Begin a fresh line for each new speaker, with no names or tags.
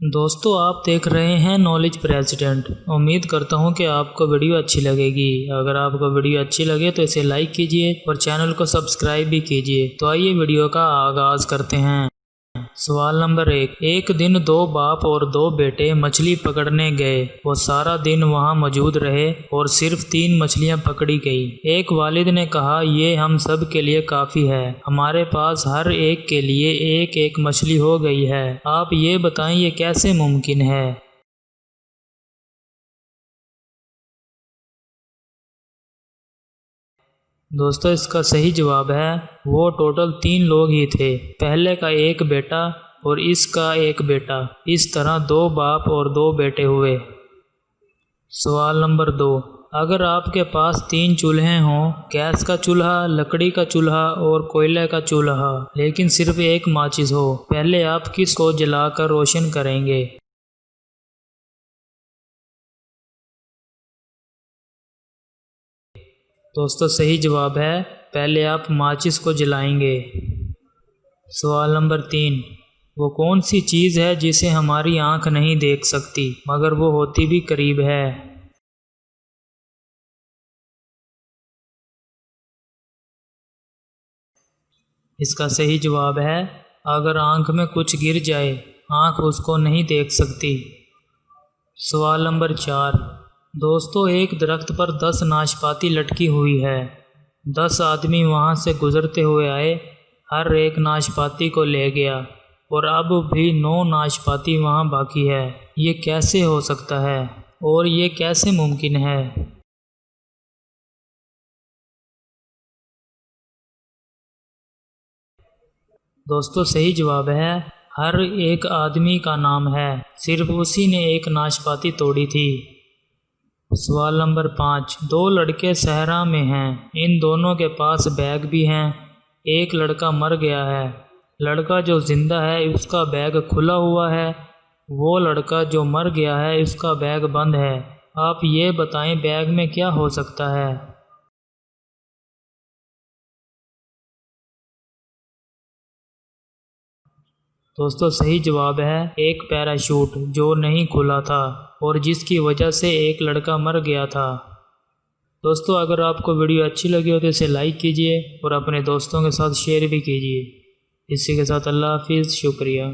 دوستو آپ دیکھ رہے ہیں نالج پریزیڈنٹ۔ امید کرتا ہوں کہ آپ کو ویڈیو اچھی لگے گی۔ اگر آپ کو ویڈیو اچھی لگے تو اسے لائک کیجئے اور چینل کو سبسکرائب بھی کیجئے۔ تو آئیے ویڈیو کا آغاز کرتے ہیں۔ سوال نمبر 1۔ ایک دن دو باپ اور دو بیٹے مچھلی پکڑنے گئے۔ وہ سارا دن وہاں موجود رہے اور صرف 3 مچھلیاں پکڑی گئی۔ ایک والد نے کہا، یہ ہم سب کے لیے کافی ہے، ہمارے پاس ہر ایک کے لیے ایک ایک مچھلی ہو گئی ہے۔ آپ یہ بتائیں یہ کیسے ممکن ہے؟ دوستو اس کا صحیح جواب ہے وہ ٹوٹل 3 لوگ ہی تھے۔ پہلے کا ایک بیٹا اور اس کا ایک بیٹا، اس طرح 2 باپ اور 2 بیٹے ہوئے۔ سوال نمبر 2۔ اگر آپ کے پاس 3 چولہے ہوں، گیس کا چولہا، لکڑی کا چولہا اور کوئلے کا چولہا، لیکن صرف ایک ماچس ہو، پہلے آپ کس کو جلا کر روشن کریں گے؟ دوستو صحیح جواب ہے پہلے آپ ماچس کو جلائیں گے۔ سوال نمبر 3۔ وہ کون سی چیز ہے جسے ہماری آنکھ نہیں دیکھ سکتی مگر وہ ہوتی بھی قریب ہے؟ اس کا صحیح جواب ہے اگر آنکھ میں کچھ گر جائے، آنکھ اس کو نہیں دیکھ سکتی۔ سوال نمبر 4۔ دوستو ایک درخت پر 10 ناشپاتی لٹکی ہوئی ہے۔ 10 آدمی وہاں سے گزرتے ہوئے آئے، ہر ایک ناشپاتی کو لے گیا اور اب بھی 9 ناشپاتی وہاں باقی ہے۔ یہ کیسے ہو سکتا ہے اور یہ کیسے ممکن ہے؟ دوستو صحیح جواب ہے ہر ایک آدمی کا نام ہے، صرف اسی نے ایک ناشپاتی توڑی تھی۔ سوال نمبر 5۔ 2 لڑکے صحرا میں ہیں، ان دونوں کے پاس بیگ بھی ہیں۔ ایک لڑکا مر گیا ہے، لڑکا جو زندہ ہے اس کا بیگ کھلا ہوا ہے، وہ لڑکا جو مر گیا ہے اس کا بیگ بند ہے۔ آپ یہ بتائیں بیگ میں کیا ہو سکتا ہے؟ دوستو صحیح جواب ہے ایک پیراشوٹ جو نہیں کھلا تھا اور جس کی وجہ سے ایک لڑکا مر گیا تھا۔ دوستو اگر آپ کو ویڈیو اچھی لگی ہو تو اسے لائک کیجئے اور اپنے دوستوں کے ساتھ شیئر بھی کیجئے۔ اسی کے ساتھ اللہ حافظ، شکریہ۔